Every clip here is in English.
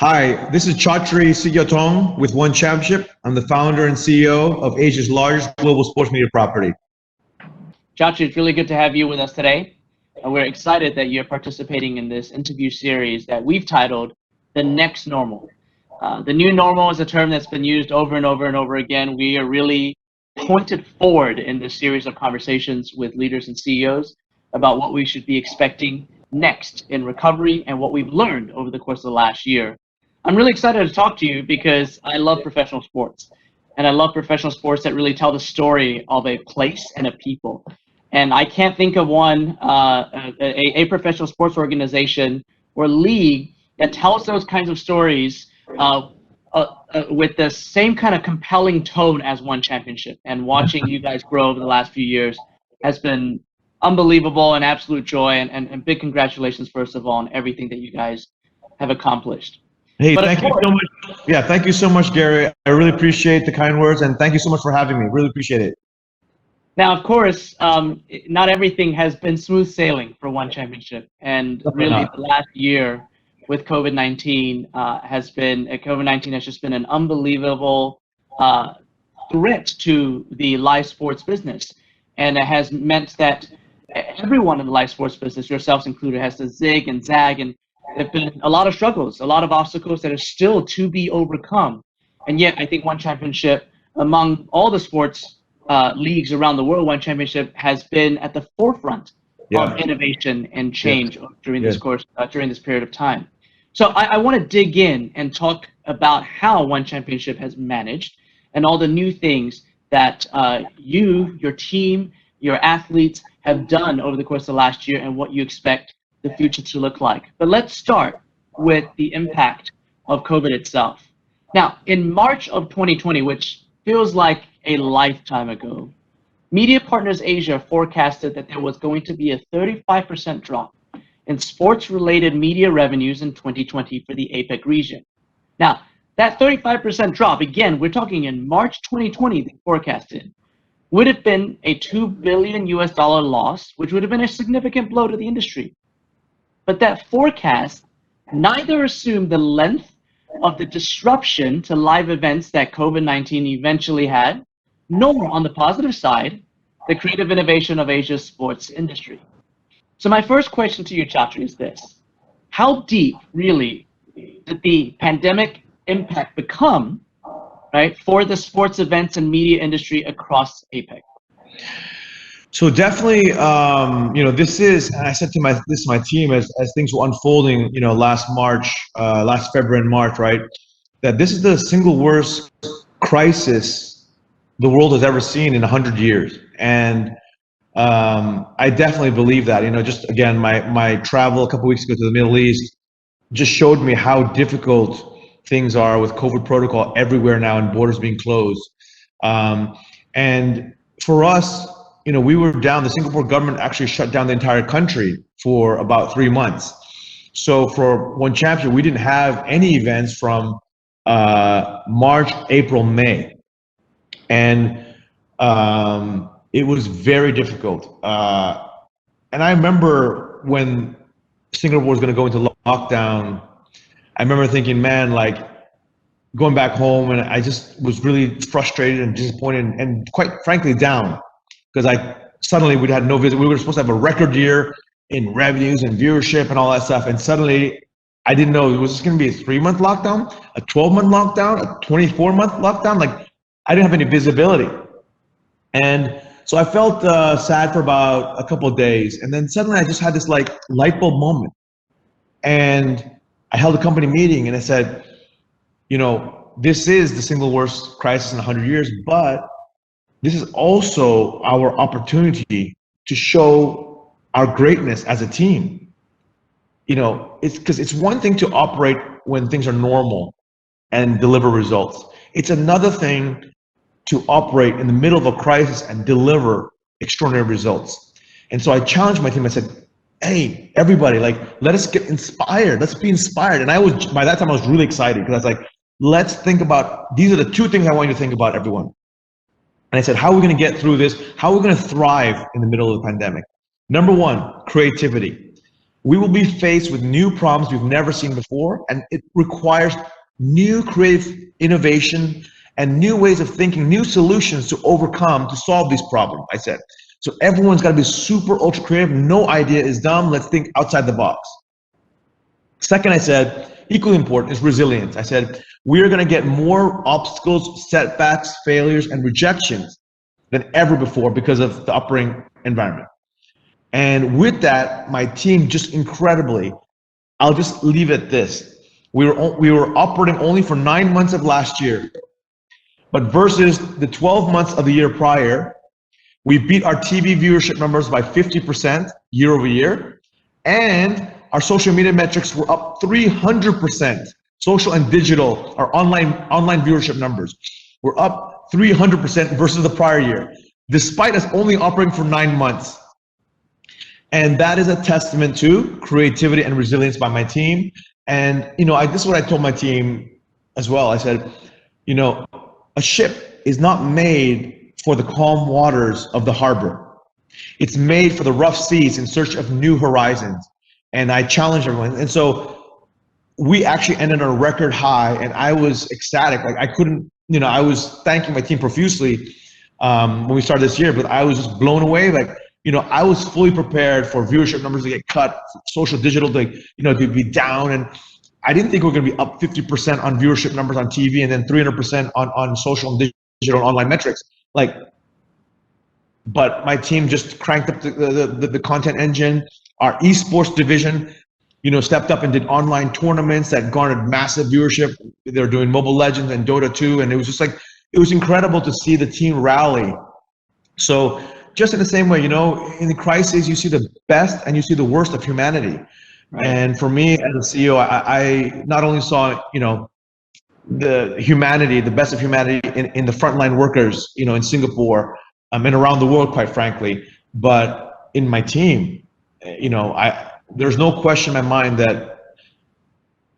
Hi, this is Chatri Sityodtong with One Championship. I'm the founder and CEO of Asia's largest global sports media property. Chatri, it's really good to have you with us today. And we're excited that you're participating in this interview series that we've titled The Next Normal. The new normal is a term that's been used over and over and over again. We are really pointed forward in this series of conversations with leaders and CEOs about what we should be expecting next in recovery and what we've learned over the course of the last year. I'm really excited to talk to you because I love professional sports. And I love professional sports that really tell the story of a place and a people. And I can't think of one, a professional sports organization or league that tells those kinds of stories with the same kind of compelling tone as One Championship. And watching you guys grow over the last few years has been unbelievable and absolute joy. And big congratulations, first of all, on everything that you guys have accomplished. Hey, thank you so much. Yeah, thank you so much, Gary. I really appreciate the kind words, and thank you so much for having me. Really appreciate it. Now, of course, not everything has been smooth sailing for One Championship, and really the last year with COVID-19 has just been an unbelievable threat to the live sports business, and it has meant that everyone in the live sports business, yourselves included, has to zig and zag, and there have been a lot of struggles, a lot of obstacles that are still to be overcome. And yet, I think One Championship, among all the sports leagues around the world, One Championship has been at the forefront of innovation and change during this period of time. So I want to dig in and talk about how One Championship has managed and all the new things that you, your team, your athletes have done over the course of the last year and what you expect the future to look like. But let's start with the impact of COVID itself. Now, in March of 2020, which feels like a lifetime ago, Media Partners Asia forecasted that there was going to be a 35% drop in sports-related media revenues in 2020 for the APEC region. Now, that 35% drop, again, we're talking in March 2020, they forecasted, would have been a $2 billion loss, which would have been a significant blow to the industry. But that forecast neither assumed the length of the disruption to live events that COVID-19 eventually had, nor, on the positive side, the creative innovation of Asia's sports industry. So my first question to you, Chatri, is this. How deep, really, did the pandemic impact become, right, for the sports events and media industry across APEC? So definitely, this is, and I said to my team as things were unfolding, last February and March, right, that this is the single worst crisis the world has ever seen in 100 years. And I definitely believe that, just again, my travel a couple weeks ago to the Middle East just showed me how difficult things are with COVID protocol everywhere now and borders being closed. And for us, we were down, the Singapore government actually shut down the entire country for about 3 months. So for One Championship, we didn't have any events from March, April, May. And it was very difficult. And I remember when Singapore was going to go into lockdown, I remember thinking, man, like going back home, and I just was really frustrated and disappointed and quite frankly down. Because suddenly we had no visit. We were supposed to have a record year in revenues and viewership and all that stuff. And suddenly I didn't know, was this going to be a 3-month lockdown, a 12-month lockdown, a 24-month lockdown? Like, I didn't have any visibility. And so I felt sad for about a couple of days. And then suddenly I just had this like light bulb moment. And I held a company meeting and I said, this is the single worst crisis in 100 years, but this is also our opportunity to show our greatness as a team. It's because it's one thing to operate when things are normal and deliver results. It's another thing to operate in the middle of a crisis and deliver extraordinary results. And so I challenged my team. I said, hey, everybody, like, let us get inspired. Let's be inspired. And by that time, I was really excited because I was like, let's think about, these are the 2 things I want you to think about, everyone. And I said, how are we going to get through this? How are we going to thrive in the middle of the pandemic? Number 1, creativity. we will be faced with new problems we've never seen before, and it requires new creative innovation and new ways of thinking, new solutions to solve these problems, I said. So everyone's got to be super ultra creative. No idea is dumb. Let's think outside the box. Second, I said, equally important is resilience. I said, we're going to get more obstacles, setbacks, failures, and rejections than ever before because of the operating environment. And with that, my team just incredibly, I'll just leave it at this. We were operating only for 9 months of last year, but versus the 12 months of the year prior, we beat our TV viewership numbers by 50% year over year, and our social media metrics were up 300%. Social and digital, our online viewership numbers were up 300% versus the prior year, despite us only operating for 9 months. And that is a testament to creativity and resilience by my team. And this is what I told my team as well. I said, a ship is not made for the calm waters of the harbor. It's made for the rough seas in search of new horizons. And I challenged everyone. And so we actually ended on a record high, and I was ecstatic. Like I couldn't, I was thanking my team profusely when we started this year, but I was just blown away. Like, I was fully prepared for viewership numbers to get cut, social digital to be down, and I didn't think we were going to be up 50% on viewership numbers on TV and then 300% on social and digital and online metrics. But my team just cranked up the content engine. Our esports division, stepped up and did online tournaments that garnered massive viewership. They're doing Mobile Legends and Dota 2, and it was just it was incredible to see the team rally. So just in the same way, in the crisis, you see the best and you see the worst of humanity. Right. And for me as a CEO, I not only saw, the humanity, the best of humanity in the frontline workers, in Singapore and around the world, quite frankly, but in my team, there's no question in my mind that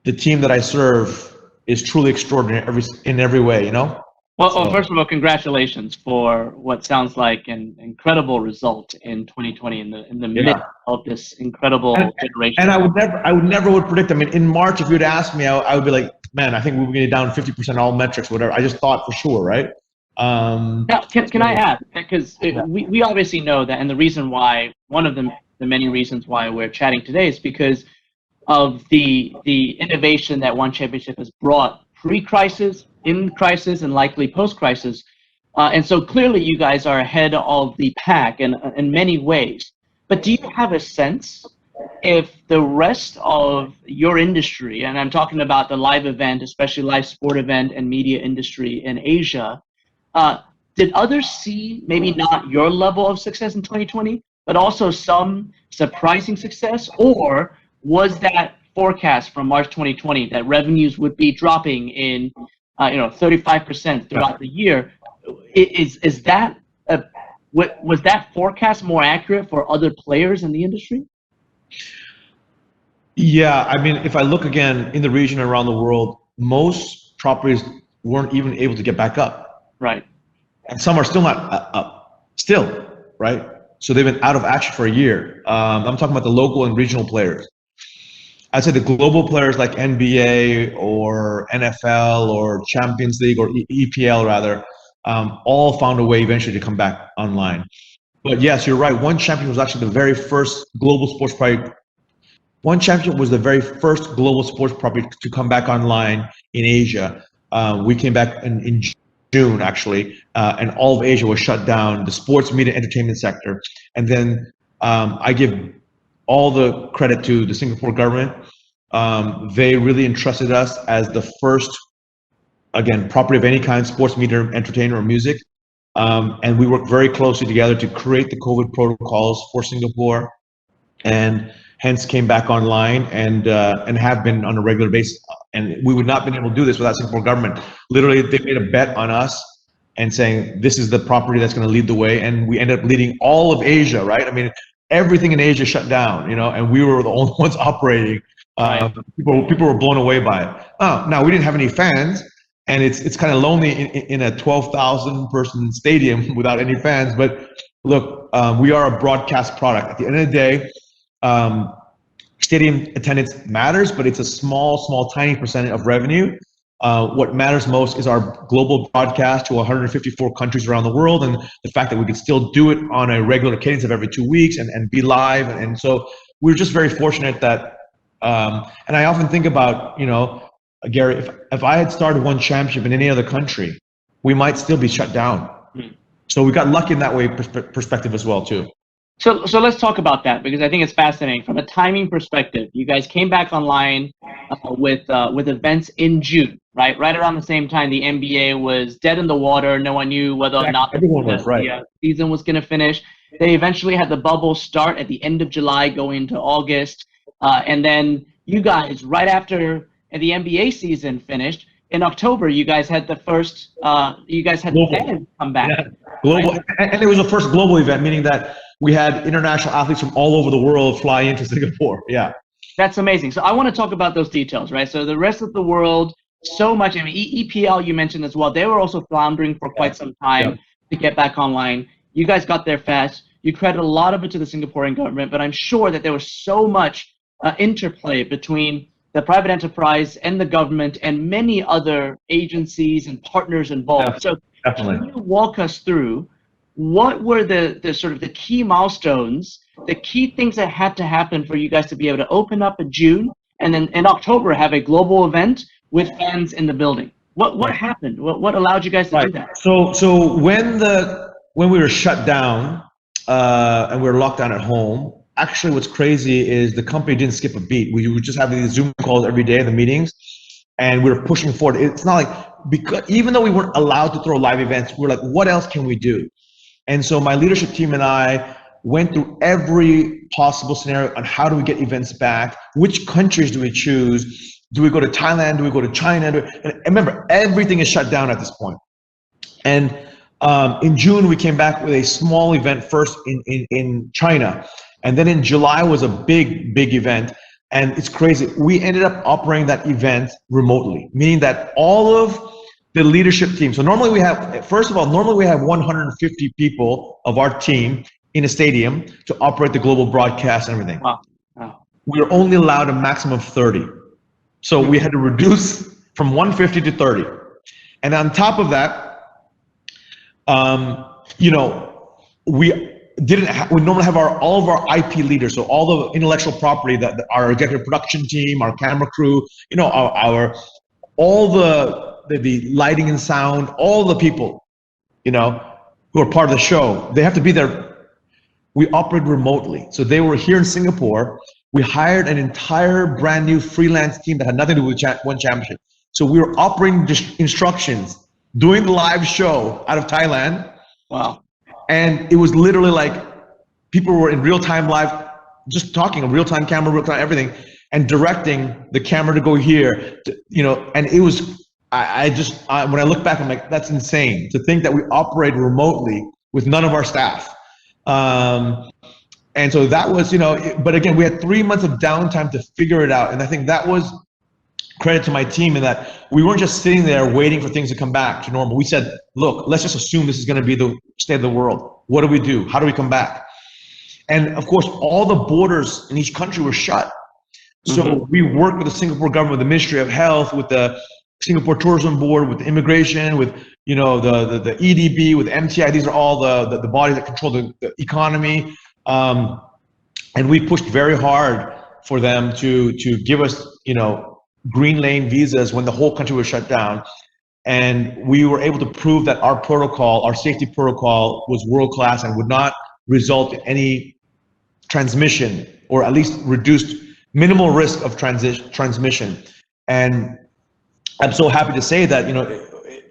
the team that I serve is truly extraordinary in every way, Well, first of all, congratulations for what sounds like an incredible result in 2020 in the midst of this incredible generation. And I would never predict. I mean, in March, if you had asked me, I would be like, man, I think we're going to get down 50% all metrics, whatever. I just thought for sure, right? Now, can I add? Because we obviously know that, and the reason why, one of the many reasons why we're chatting today is because of the innovation that One Championship has brought pre-crisis, in crisis, and likely post-crisis. And so clearly you guys are ahead of the pack in many ways. But do you have a sense if the rest of your industry, and I'm talking about the live event, especially live sport event and media industry in Asia, did others see maybe not your level of success in 2020, but also some surprising success? Or was that forecast from March 2020 that revenues would be dropping in 35% throughout the year, is that was that forecast more accurate for other players in the industry? Yeah, I mean, if I look again in the region around the world, most properties weren't even able to get back up. Right. And some are still not up, still, right? So they've been out of action for a year. I'm talking about the local and regional players. I'd say the global players like NBA or NFL or Champions League or EPL rather, all found a way eventually to come back online. But yes, you're right. One Champion was actually the very first global sports property. One Champion was the very first global sports property to come back online in Asia. We came back in June actually, and all of Asia was shut down, the sports, media, entertainment sector. And then I give all the credit to the Singapore government. They really entrusted us as the first, again, property of any kind, sports, media, entertainment, or music. And we worked very closely together to create the COVID protocols for Singapore, and hence came back online and have been on a regular basis. And we would not have been able to do this without Singapore government. Literally, they made a bet on us and saying, this is the property that's going to lead the way. And we ended up leading all of Asia, right? I mean, everything in Asia shut down, and we were the only ones operating. People were blown away by it. Now we didn't have any fans, and it's kind of lonely in a 12,000 person stadium without any fans. But look, we are a broadcast product. At the end of the day, stadium attendance matters, but it's a small, tiny percentage of revenue. What matters most is our global broadcast to 154 countries around the world, and the fact that we could still do it on a regular cadence of every 2 weeks and be live. And so we're just very fortunate that, and I often think about, Gary, if I had started one championship in any other country, we might still be shut down. So we got lucky in that way perspective as well too. So let's talk about that, because I think it's fascinating from a timing perspective. You guys came back online with events in June, right around the same time the NBA was dead in the water. No one knew whether or not the season was going to finish. They eventually had the bubble start at the end of July, going into August, and then you guys, right after the NBA season finished in October, you guys had the first the fans come back. Yeah. Global, right? And it was the first global event, meaning that we had international athletes from all over the world fly into Singapore. Yeah. That's amazing. So I want to talk about those details, right? So the rest of the world, so much. I mean, EPL you mentioned as well. They were also floundering for quite some time to get back online. You guys got there fast. You credit a lot of it to the Singaporean government, but I'm sure that there was so much interplay between the private enterprise and the government and many other agencies and partners involved. So can you walk us through what were the sort of the key milestones, the key things that had to happen for you guys to be able to open up in June and then in October have a global event with fans in the building? What happened? What allowed you guys to do that? So when we were shut down and we were locked down at home, actually what's crazy is the company didn't skip a beat. We were just having these Zoom calls every day, the meetings, and we were pushing forward. It's not like, because even though we weren't allowed to throw live events, we're like, what else can we do? And so my leadership team and I went through every possible scenario on how do we get events back, which countries do we choose, do we go to Thailand, do we go to China, and remember, everything is shut down at this point. And in June, we came back with a small event first in China. And then in July was a big event. And it's crazy. We ended up operating that event remotely, meaning that all of the leadership team. So normally we have, first of all, 150 people of our team in a stadium to operate the global broadcast and everything. Wow. We were only allowed a maximum of 30. So we had to reduce from 150 to 30. And on top of that, we normally have all of our IP leaders, so all the intellectual property that our executive production team, our camera crew, all the lighting and sound, all the people, who are part of the show, they have to be there. We operate remotely. So they were here in Singapore. We hired an entire brand new freelance team that had nothing to do with one championship. So we were operating instructions, doing the live show out of Thailand. Wow. And it was literally like people were in real time live, just talking, a real time camera, real time everything, and directing the camera to go here, and it was, when I look back, I'm like, that's insane to think that we operate remotely with none of our staff. And so that was, but again, we had 3 months of downtime to figure it out. And I think that was credit to my team in that we weren't just sitting there waiting for things to come back to normal. We said, look, let's just assume this is going to be the state of the world. What do we do? How do we come back? And of course, all the borders in each country were shut. So we worked with the Singapore government, with the Ministry of Health, with the Singapore Tourism Board, with the immigration, with the EDB, with MTI. These are all the bodies that control the economy. And we pushed very hard for them to give us, green lane visas when the whole country was shut down. And we were able to prove that our protocol, our safety protocol, was world-class and would not result in any transmission, or at least reduced minimal risk of transmission. And I'm so happy to say that,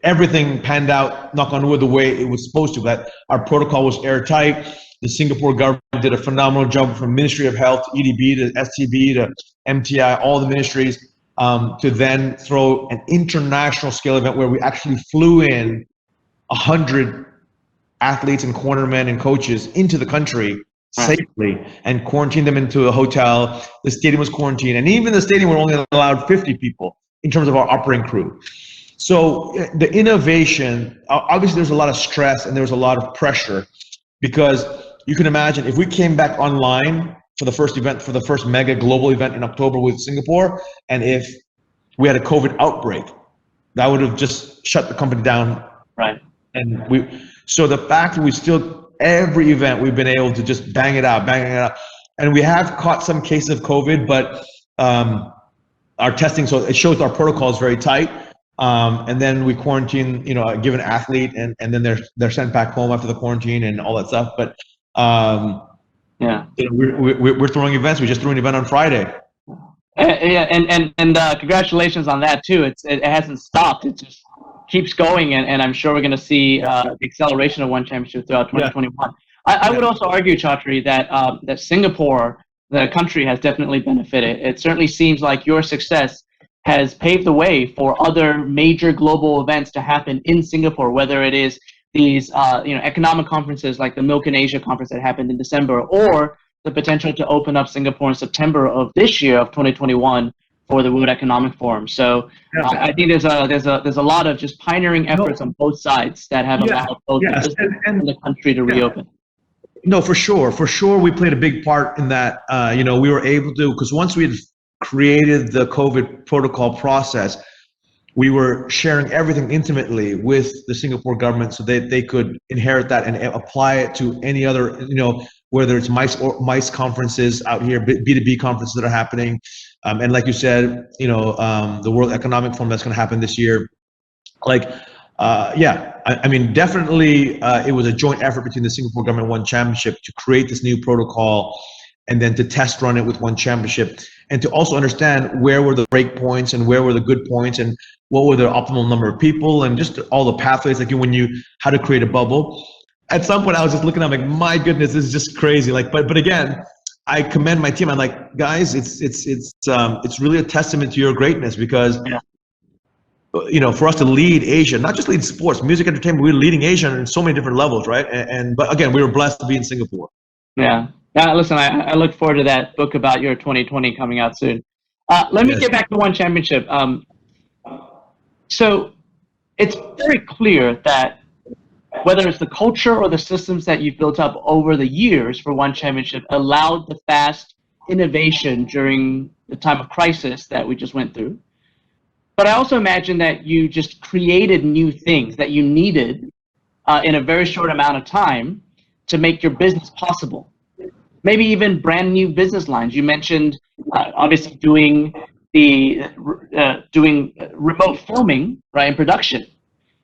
everything panned out, knock on wood, the way it was supposed to, that our protocol was airtight. The Singapore government did a phenomenal job, from Ministry of Health to EDB to STB to MTI, all the ministries, to then throw an international scale event where we actually flew in 100 athletes and cornermen and coaches into the country safely and quarantined them into a hotel. The stadium was quarantined, and even the stadium were only allowed 50 people in terms of our operating crew. So the innovation, obviously there's a lot of stress and there was a lot of pressure, because you can imagine if we came back online for the first event, for the first mega global event in October with Singapore. And if we had a COVID outbreak, that would have just shut the company down. Right. And so the fact that we still, every event, we've been able to just bang it out. And we have caught some cases of COVID, but our testing, so it shows our protocol is very tight. And then we quarantine, a given athlete, and then they're sent back home after the quarantine and all that stuff. But we're throwing events. We just threw an event on Friday. And congratulations on that too. It hasn't stopped. It just keeps going, and I'm sure we're going to see acceleration of One Championship throughout 2021. Yeah. I would also argue, Chatri, that Singapore, the country, has definitely benefited. It certainly seems like your success has paved the way for other major global events to happen in Singapore, whether it is these economic conferences like the Milk in Asia conference that happened in December, or the potential to open up Singapore in September of this year, of 2021, for the World Economic Forum. So I think there's a lot of just pioneering efforts on both sides that have allowed both the business and the country to reopen. No, for sure, we played a big part in that. We were able to, because once we had created the COVID protocol process, we were sharing everything intimately with the Singapore government so that they could inherit that and apply it to any other, whether it's MICE conferences out here, B2B conferences that are happening. And like you said, the World Economic Forum that's going to happen this year. Definitely it was a joint effort between the Singapore government and One Championship to create this new protocol, and then to test run it with One Championship, and to also understand where were the break points and where were the good points and what were the optimal number of people, and just all the pathways, how to create a bubble. At some point I was just looking at my goodness, this is just crazy. But again, I commend my team. I'm like, guys, it's really a testament to your greatness, because for us to lead Asia, not just lead sports, music, entertainment, we're leading Asia on so many different levels, right? But again, we were blessed to be in Singapore. Yeah. Listen, I look forward to that book about your 2020 coming out soon. Let me get back to One Championship. So it's very clear that whether it's the culture or the systems that you've built up over the years for One Championship allowed the fast innovation during the time of crisis that we just went through. But I also imagine that you just created new things that you needed in a very short amount of time to make your business possible. Maybe even brand new business lines. You mentioned obviously doing remote filming, right, and production.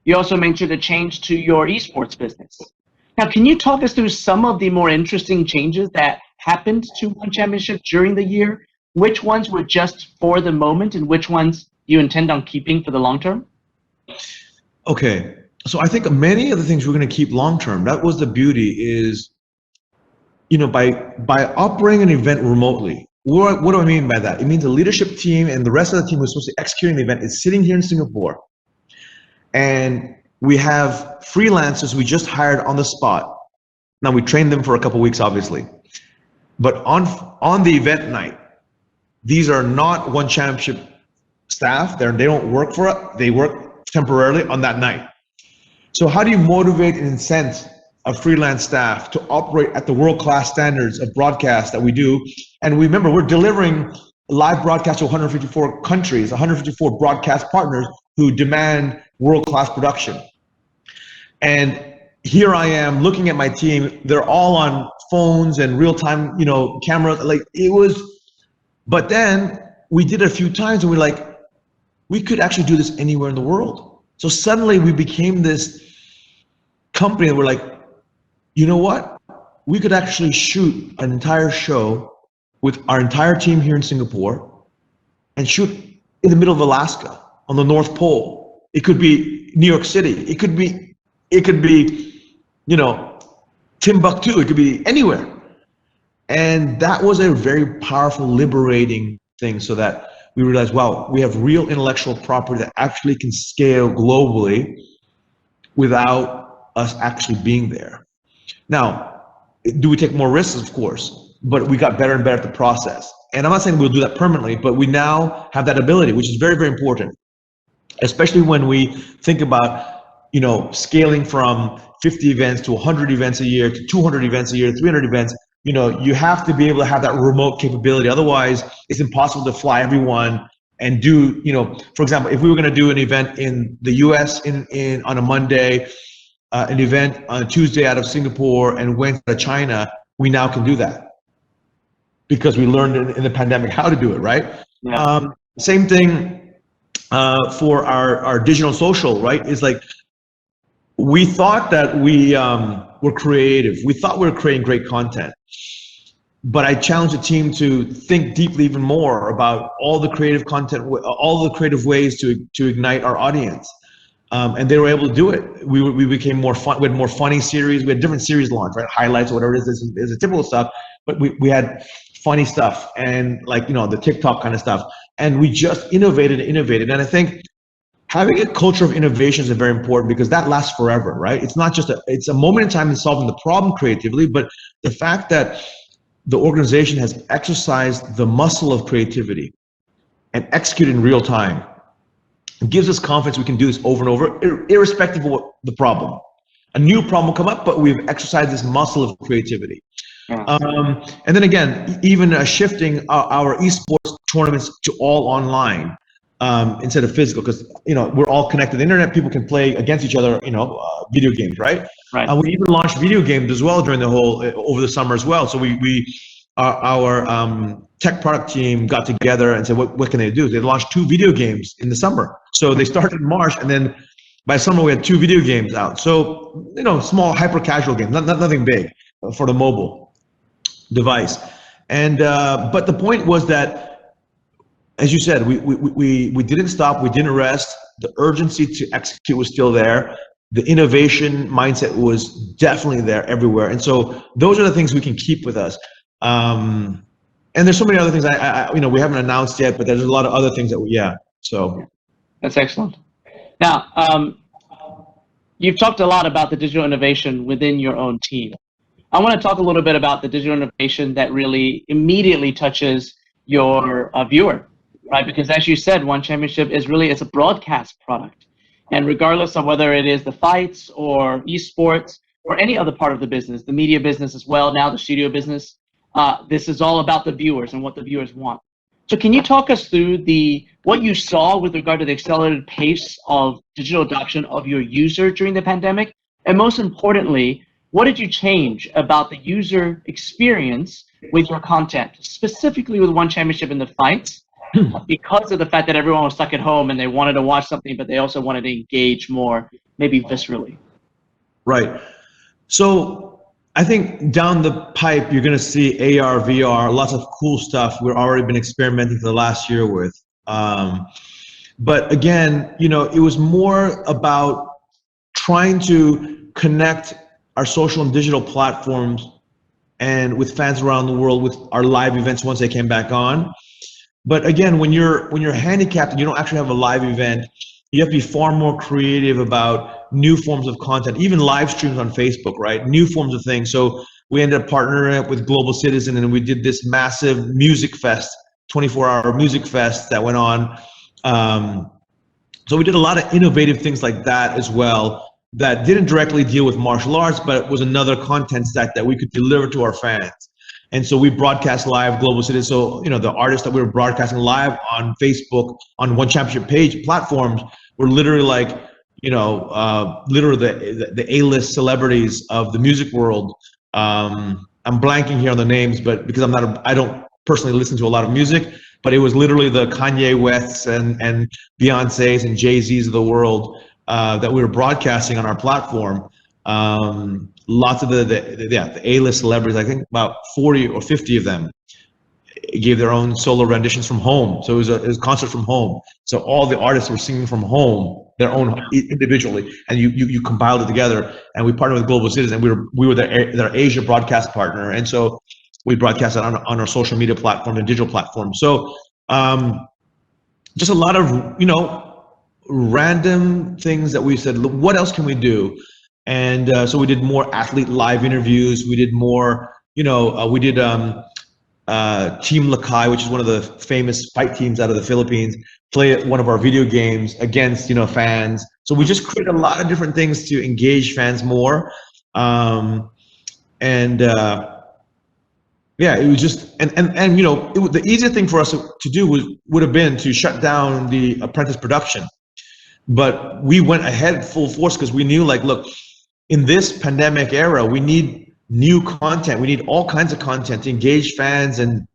You also mentioned a change to your esports business. Now, can you talk us through some of the more interesting changes that happened to One Championship during the year? Which ones were just for the moment, and which ones you intend on keeping for the long term? Okay, so I think many of the things we're going to keep long term. That was the beauty, is by operating an event remotely. What do I mean by that? It means the leadership team and the rest of the team who's supposed to execute the event is sitting here in Singapore, and we have freelancers we just hired on the spot. Now, we trained them for a couple of weeks, obviously, but on the event night, these are not One Championship staff. They don't work for us. They work temporarily on that night. So how do you motivate and incent a freelance staff to operate at the world-class standards of broadcast that we do? And remember, we're delivering live broadcast to 154 countries, 154 broadcast partners who demand world-class production. And here I am looking at my team. They're all on phones and real-time, cameras. But then we did it a few times, and we're like, we could actually do this anywhere in the world. So suddenly we became this company that we're like, you know what? We could actually shoot an entire show with our entire team here in Singapore and shoot in the middle of Alaska on the North Pole. It could be New York City. It could be, Timbuktu. It could be anywhere. And that was a very powerful, liberating thing, so that we realized, wow, we have real intellectual property that actually can scale globally without us actually being there. Now, do we take more risks? Of course, but we got better and better at the process. And I'm not saying we'll do that permanently, but we now have that ability, which is very, very important, especially when we think about, scaling from 50 events to 100 events a year to 200 events a year, 300 events. you have to be able to have that remote capability. Otherwise, it's impossible to fly everyone and do, for example, if we were going to do an event in the US on a Monday, an event on a Tuesday out of Singapore, and Wednesday out of China, we now can do that because we learned in the pandemic how to do it, right? Yeah. Same thing for our digital social, right? It's like we thought that we were creative. We thought we were creating great content. But I challenged the team to think deeply even more about all the creative content, all the creative ways to ignite our audience. And they were able to do it. We became more fun. We had more funny series. We had different series launch, right? Highlights or whatever it is. There's a typical stuff, but we had funny stuff and the TikTok kind of stuff. And we just innovated. And I think having a culture of innovation is very important because that lasts forever, right? It's not just it's a moment in time in solving the problem creatively, but the fact that the organization has exercised the muscle of creativity and executed in real time. It gives us confidence we can do this over and over, irrespective of what the problem. A new problem will come up, but we've exercised this muscle of creativity. And then again, even shifting our esports tournaments to all online instead of physical, because we're all connected to the internet. People can play against each other, video games, right? Right. We even launched video games as well during over the summer as well. So our tech product team got together and said, what can they do? They launched 2 video games in the summer. So they started in March, and then by summer we had 2 video games out. So small hyper casual games, nothing big for the mobile device. And but the point was that, as you said, we didn't stop, we didn't rest. The urgency to execute was still there. The innovation mindset was definitely there everywhere. And so those are the things we can keep with us. And there's so many other things we haven't announced yet, but there's a lot of other things so. That's excellent. Now, you've talked a lot about the digital innovation within your own team. I want to talk a little bit about the digital innovation that really immediately touches your viewer, right? Because as you said, One Championship it's a broadcast product. And regardless of whether it is the fights or esports or any other part of the business, the media business as well, now the studio business, this is all about the viewers and what the viewers want. So can you talk us through what you saw with regard to the accelerated pace of digital adoption of your user during the pandemic? And most importantly, what did you change about the user experience with your content, specifically with One Championship in the fights, because of the fact that everyone was stuck at home and they wanted to watch something, but they also wanted to engage more, maybe viscerally? Right. So I think down the pipe, you're going to see AR, VR, lots of cool stuff we've already been experimenting for the last year with. But again, it was more about trying to connect our social and digital platforms and with fans around the world with our live events once they came back on. But again, when you're handicapped and you don't actually have a live event, you have to be far more creative about new forms of content, even live streams on Facebook, right? New forms of things. So we ended up partnering up with Global Citizen, and we did this massive music fest, 24-hour music fest that went on. So we did a lot of innovative things like that as well that didn't directly deal with martial arts, but it was another content stack that we could deliver to our fans. And so we broadcast live Global Citizen. So, the artists that we were broadcasting live on Facebook, on One Championship page platforms, were literally literally the A-list celebrities of the music world. I'm blanking here on the names, but because I don't personally listen to a lot of music, but it was literally the Kanye Wests and Beyonce's and Jay-Z's of the world that we were broadcasting on our platform. Lots of the A-list celebrities, I think about 40 or 50 of them gave their own solo renditions from home. So it was a concert from home. So all the artists were singing from home, their own individually, and you compiled it together. And we partnered with Global Citizen. We were their Asia broadcast partner, and so we broadcast it on our social media platform and digital platform. So just a lot of random things that we said, look, what else can we do? And so we did more athlete live interviews. We did more, we did Team Lakai, which is one of the famous fight teams out of the Philippines, play one of our video games against, fans. So we just created a lot of different things to engage fans more. And Yeah, it was just, and you know, the easiest thing for us to do would have been to shut down the apprentice production. But we went ahead full force because we knew, like, look, in this pandemic era, we need new content. We need all kinds of content to engage fans. And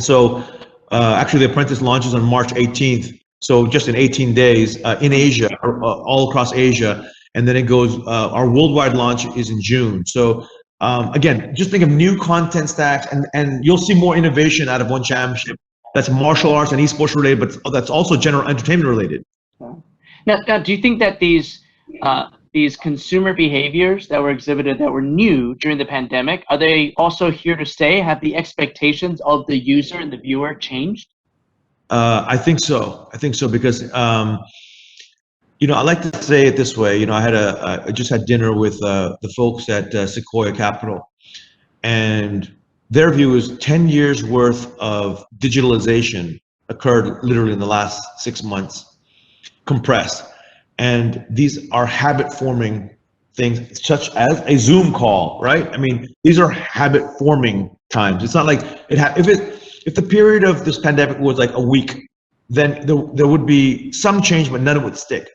so actually the apprentice launches on March 18th. So just in 18 days in Asia, all across Asia. And then it goes, our worldwide launch is in June. So again, just think of new content stacks, and you'll see more innovation out of One Championship. That's martial arts and esports related, but that's also general entertainment related. Now, do you think that these consumer behaviors that were exhibited that were new during the pandemic, are they also here to stay? Have the expectations of the user and the viewer changed? I think so. I think so because you know, I like to say it this way. You know, I just had dinner with the folks at Sequoia Capital, and their view is 10 years worth of digitalization occurred literally in the last 6 months, compressed. And these are habit forming things, such as a Zoom call, right? I mean, these are habit forming times. It's not like if the period of this pandemic was like a week, then there would be some change, but none of it would stick.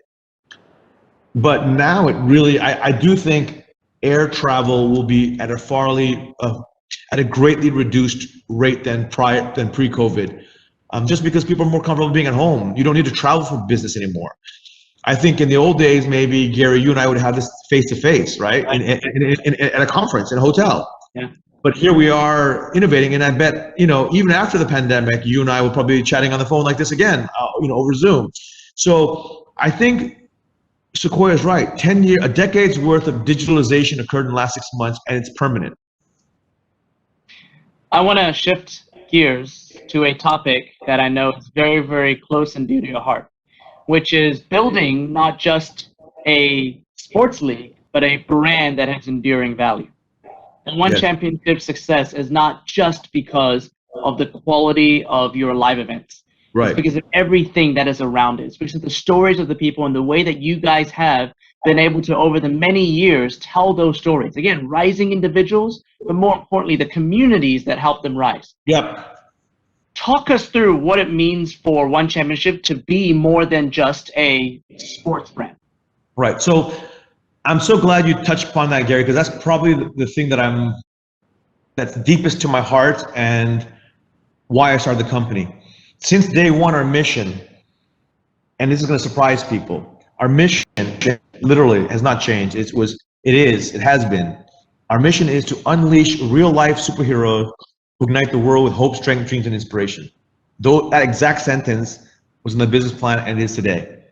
But now it really, I do think air travel will be at a greatly reduced rate than pre-COVID, just because people are more comfortable being at home. You don't need to travel for business anymore. I think in the old days, maybe Gary, you and I would have this face to face, right? At a conference, in a hotel. Yeah. But here we are innovating, and I bet, you know, even after the pandemic, you and I will probably be chatting on the phone like this again, you know, over Zoom. So I think Sequoia is right. A decade's worth of digitalization occurred in the last 6 months, and it's permanent. I want to shift gears to a topic that I know is very, very close and dear to your heart, which is building not just a sports league, but a brand that has enduring value. And One Championship success is not just because of the quality of your live events. Right. It's because of everything that is around it. It's because of the stories of the people and the way that you guys have been able to, over the many years, tell those stories. Again, rising individuals, but more importantly, the communities that help them rise. Yep. Talk us through what it means for One Championship to be more than just a sports brand. Right. So I'm so glad you touched upon that, Gary, because that's probably the thing that's deepest to my heart and why I started the company. Since day one, our mission, and this is going to surprise people, our mission literally has not changed. It has been. Our mission is to unleash real life superheroes who ignite the world with hope, strength, dreams, and inspiration. That exact sentence was in the business plan and it is today.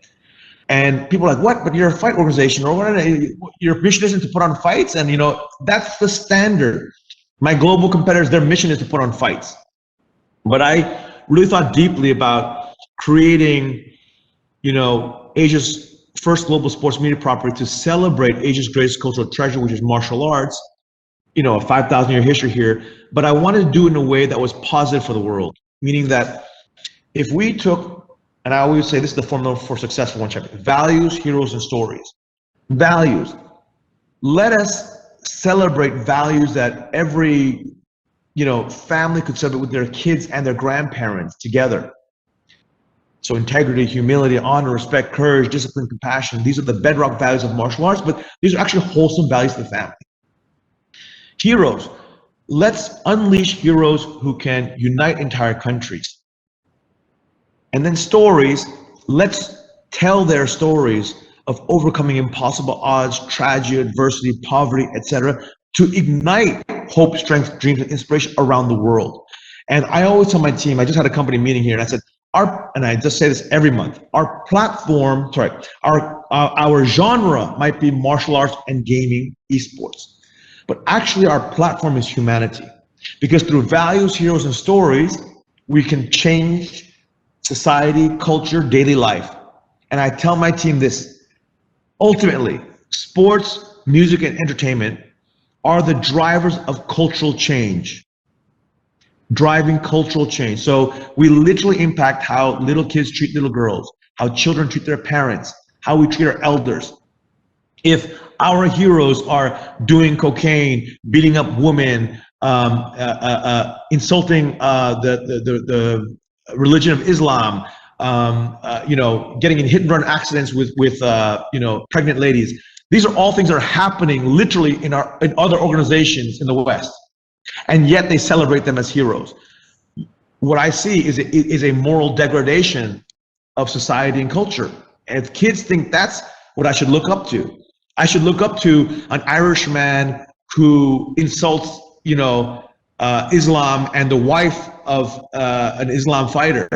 And people are like, what? But you're a fight organization, or what? Your mission isn't to put on fights? And you know, that's the standard. My global competitors, their mission is to put on fights. But I really thought deeply about creating, you know, Asia's first global sports media property to celebrate Asia's greatest cultural treasure, which is martial arts. You know, a 5,000-year history here, but I wanted to do it in a way that was positive for the world, meaning that if we took, and I always say this is the formula for success for One Champion: values, heroes, and stories. Values. Let us celebrate values that every, you know, family could celebrate with their kids and their grandparents together. So integrity, humility, honor, respect, courage, discipline, compassion. These are the bedrock values of martial arts, but these are actually wholesome values to the family. Heroes. Let's unleash heroes who can unite entire countries. And then stories. Let's tell their stories of overcoming impossible odds, tragedy, adversity, poverty, etc., to ignite hope, strength, dreams, and inspiration around the world. And I always tell my team, I just had a company meeting here, and I said, and I just say this every month, our genre might be martial arts and gaming, esports. But actually our platform is humanity, because through values, heroes, and stories, we can change society, culture, daily life. And I tell my team this: ultimately, sports, music, and entertainment are the drivers of cultural change, driving cultural change. So we literally impact how little kids treat little girls, how children treat their parents, how we treat our elders. If our heroes are doing cocaine, beating up women, insulting the religion of Islam, getting in hit and run accidents with pregnant ladies. These are all things that are happening literally in other organizations in the West, and yet they celebrate them as heroes. What I see is a moral degradation of society and culture. And if kids think that's what I should look up to, I should look up to an Irishman who insults, Islam and the wife of an Islam fighter.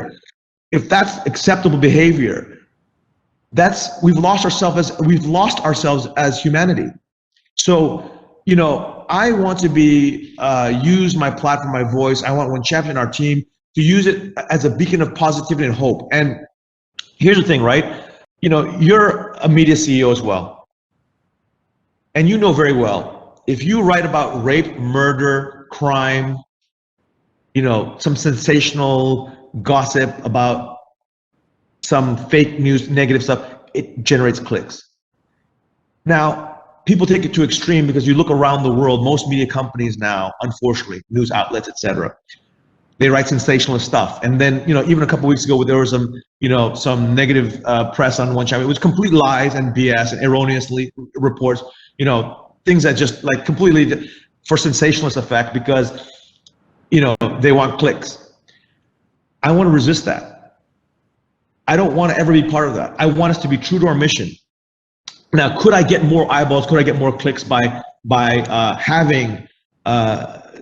If that's acceptable behavior, we've lost ourselves as humanity. So, I want to use my platform, my voice. I want One Champion, our team, to use it as a beacon of positivity and hope. And here's the thing, right? You're a media CEO as well. And you know very well, if you write about rape, murder, crime, some sensational gossip about some fake news, negative stuff, it generates clicks. Now, people take it to extreme because you look around the world, most media companies now, unfortunately, news outlets, etc., they write sensationalist stuff. And then, even a couple of weeks ago, there was some negative press on One Champion. It was complete lies and BS and erroneously reports, things that just like completely for sensationalist effect because, they want clicks. I want to resist that. I don't want to ever be part of that. I want us to be true to our mission. Now, could I get more eyeballs? Could I get more clicks by having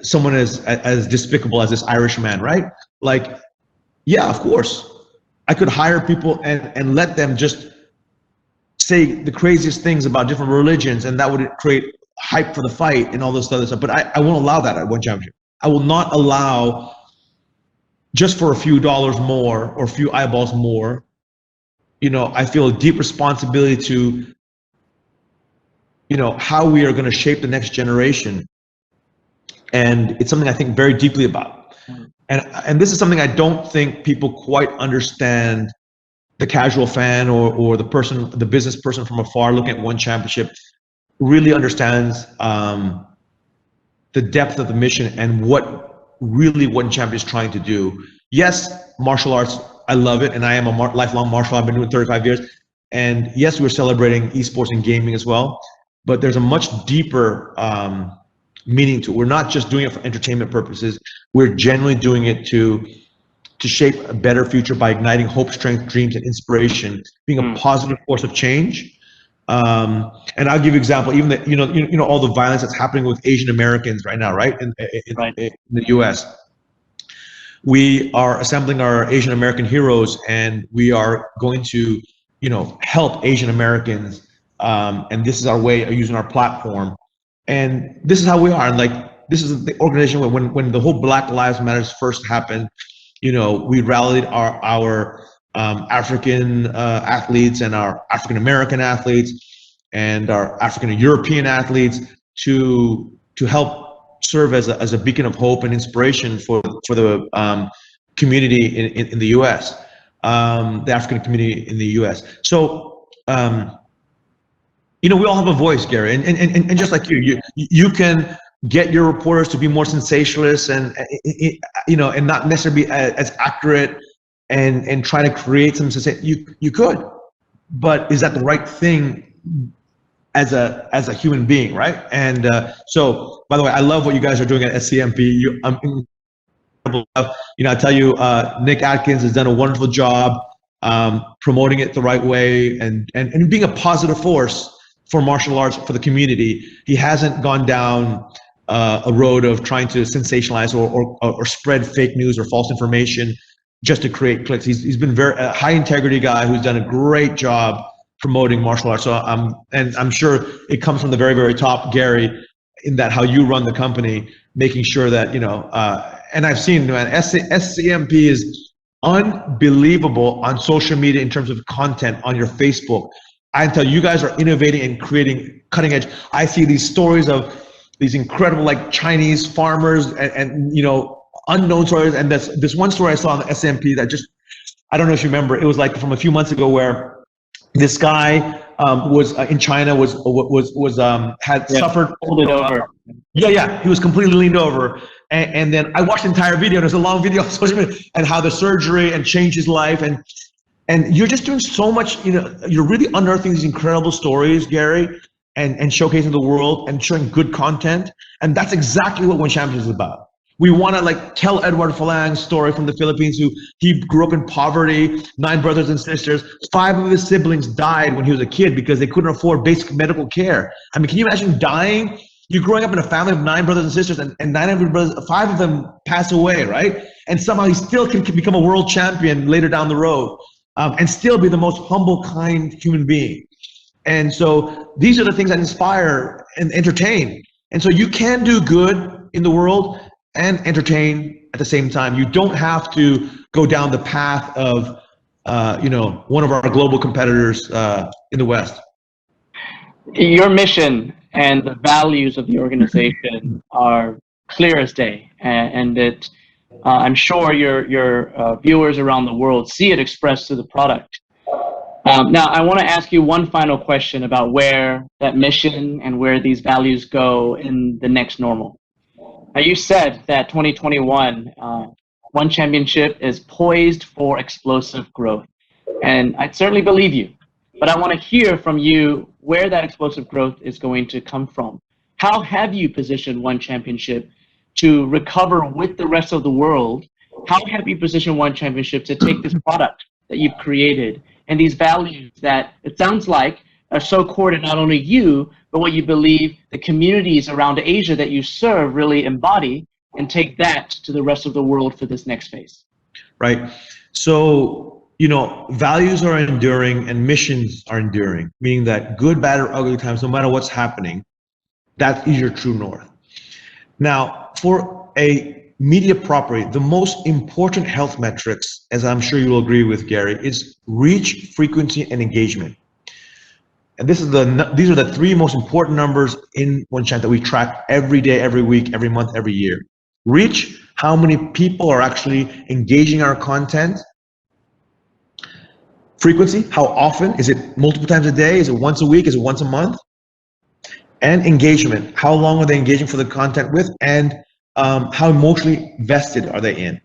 someone as despicable as this Irishman, right? Like, yeah, of course. I could hire people and let them just say the craziest things about different religions, and that would create hype for the fight and all this other stuff. But I won't allow that at One Championship. I will not allow, just for a few dollars more or a few eyeballs more, I feel a deep responsibility to, how we are going to shape the next generation. And it's something I think very deeply about. And this is something I don't think people quite understand. The casual fan or the business person from afar looking at One Championship really understands the depth of the mission and what really One Champion is trying to do. Yes, martial arts, I love it, and I am a lifelong martial artist. I've been doing 35 years. And yes, we're celebrating esports and gaming as well, but there's a much deeper meaning to it. We're not just doing it for entertainment purposes. We're genuinely doing it to shape a better future by igniting hope, strength, dreams, and inspiration, being a positive force of change. And I'll give you an example, even that, all the violence that's happening with Asian Americans right now, right? In the US. We are assembling our Asian American heroes, and we are going to, help Asian Americans. And this is our way of using our platform. And this is how we are. And this is the organization when the whole Black Lives Matter first happened, we rallied our African athletes and our African American athletes and our African and European athletes to help serve as a beacon of hope and inspiration for the community in the U.S., the African community in the U.S. So we all have a voice, Gary, and just like you can get your reporters to be more sensationalist and and not necessarily be as accurate and try to create some you could, but is that the right thing as a human being, right? And so, by the way, I love what you guys are doing at SCMP. I tell you, Nick Atkins has done a wonderful job promoting it the right way and being a positive force for martial arts for the community. He hasn't gone down a road of trying to sensationalize or spread fake news or false information just to create clicks. He's been a high integrity guy who's done a great job promoting martial arts. So I'm sure it comes from the very, very top, Gary, in that how you run the company, making sure that, and I've seen, man, SCMP is unbelievable on social media in terms of content on your Facebook. I can tell you guys are innovating and creating cutting edge. I see these stories of these incredible Chinese farmers and unknown stories. And this one story I saw on the SCMP that I don't know if you remember, it was from a few months ago where this guy was in China had suffered. Hold it over. Yeah, he was completely leaned over, and then I watched the entire video. There's a long video on social media and how the surgery and changed his life, and you're just doing so much. You're really unearthing these incredible stories, Gary, and showcasing the world and showing good content, and that's exactly what One Champions is about. We want to tell Edward Falang's story from the Philippines, who he grew up in poverty, 9 brothers and sisters. 5 of his siblings died when he was a kid because they couldn't afford basic medical care. I mean, can you imagine dying? You're growing up in a family of 9 brothers and sisters, and 9 of your brothers, 5 of them pass away, right? And somehow he still can become a world champion later down the road, and still be the most humble, kind human being. And so these are the things that inspire and entertain. And so you can do good in the world and entertain at the same time. You don't have to go down the path of, one of our global competitors in the West. Your mission and the values of the organization are clear as day, and it, I'm sure your viewers around the world see it expressed through the product. Now, I want to ask you one final question about where that mission and where these values go in the next normal. Now, you said that 2021 One Championship is poised for explosive growth, and I certainly believe you. But I want to hear from you where that explosive growth is going to come from. How have you positioned One Championship to recover with the rest of the world? How have you positioned One Championship to take this product that you've created and these values that it sounds like are so core to not only you, but what you believe the communities around Asia that you serve really embody, and take that to the rest of the world for this next phase? Right. So, values are enduring and missions are enduring, meaning that good, bad, or ugly times, no matter what's happening, that is your true north. Now, for a media property, the most important health metrics, as I'm sure you'll agree with, Gary, is reach, frequency, and engagement. And these are the 3 most important numbers in One Champ that we track every day, every week, every month, every year. Reach, how many people are actually engaging our content. Frequency, how often? Is it multiple times a day? Is it once a week? Is it once a month? And engagement, how long are they engaging for the content with, and how emotionally vested are they in?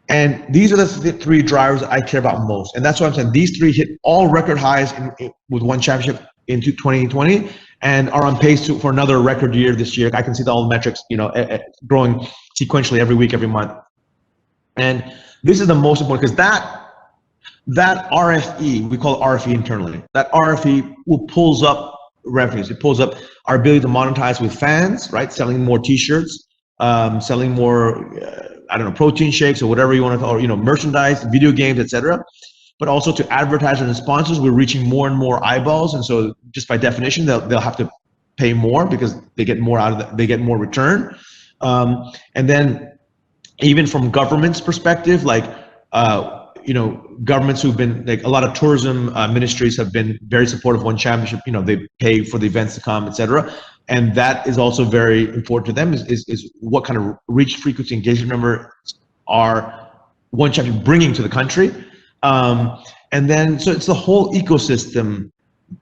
And these are the 3 drivers that I care about most. And that's why I'm saying these 3 hit all record highs with One Championship into 2020 and are on pace for another record year this year. I can see all the metrics, growing sequentially every week, every month. And this is the most important, because that RFE, we call it RFE internally, that RFE pulls up revenues. It pulls up our ability to monetize with fans, right? Selling more t-shirts, selling more, protein shakes or whatever you want to call, or, merchandise, video games, etc. But also to advertisers and sponsors, we're reaching more and more eyeballs. And so just by definition, they'll have to pay more because they get more out of it, they get more return. And then even from government's perspective, governments who've been, a lot of tourism ministries have been very supportive of One Championship. They pay for the events to come, etc. And that is also very important to them, is what kind of reach, frequency, engagement number are One Championship bringing to the country. And then, so it's the whole ecosystem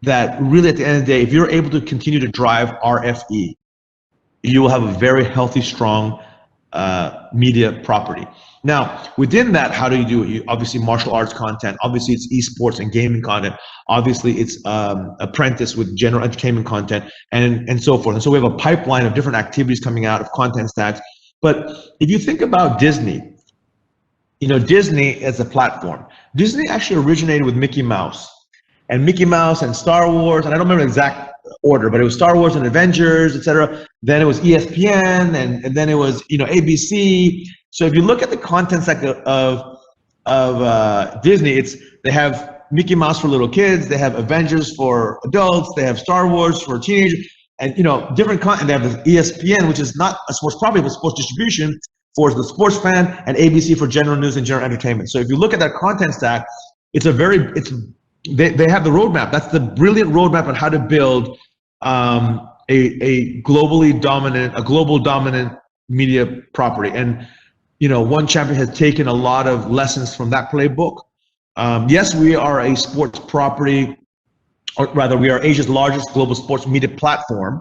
that really, at the end of the day, if you're able to continue to drive RFE, you will have a very healthy, strong media property. Now, within that, how do you do it? Obviously, martial arts content. Obviously, it's esports and gaming content. Obviously, it's apprentice with general entertainment content, and so forth. And so we have a pipeline of different activities coming out of content stacks. But if you think about Disney, Disney as a platform, Disney actually originated with Mickey Mouse and Star Wars, and I don't remember the exact order, but it was Star Wars and Avengers, etc. Then it was ESPN, and then it was ABC. So if you look at the content sector of Disney, they have Mickey Mouse for little kids, they have Avengers for adults, they have Star Wars for teenagers, and different content. They have the ESPN, which is not a sports property, but sports distribution for the sports fan, and ABC for general news and general entertainment. So if you look at that content stack, they have the roadmap. That's the brilliant roadmap on how to build a global dominant media property. And One Champion has taken a lot of lessons from that playbook. Yes, we are a sports property or rather, we are Asia's largest global sports media platform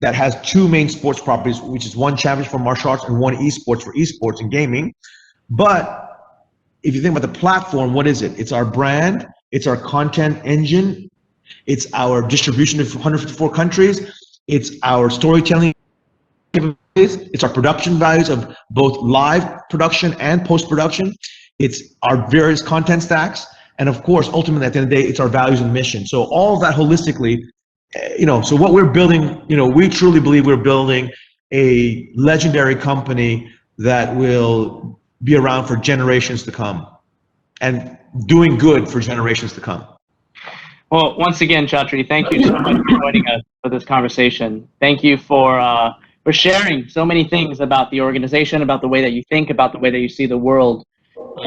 that has two main sports properties, which is one championship for martial arts and one esports for esports and gaming. But if you think about the platform, what is it? It's our brand, it's our content engine, it's our distribution to 154 countries, it's our storytelling, it's our production values of both live production and post-production, it's our various content stacks, and of course, ultimately at the end of the day, it's our values and mission. So all of that holistically, so what we're building, we truly believe we're building a legendary company that will be around for generations to come and doing good for generations to come. Well, once again, Chatri, thank you so much for joining us for this conversation. Thank you for sharing so many things about the organization, about the way that you think, about the way that you see the world,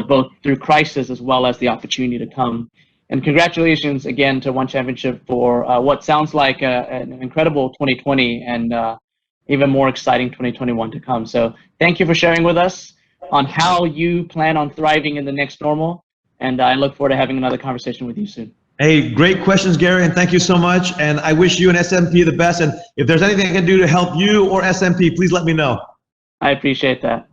both through crisis as well as the opportunity to come. And congratulations again to One Championship for what sounds like an incredible 2020 and even more exciting 2021 to come. So thank you for sharing with us on how you plan on thriving in the next normal. And I look forward to having another conversation with you soon. Hey, great questions, Gary, and thank you so much. And I wish you and SMP the best. And if there's anything I can do to help you or SMP, please let me know. I appreciate that.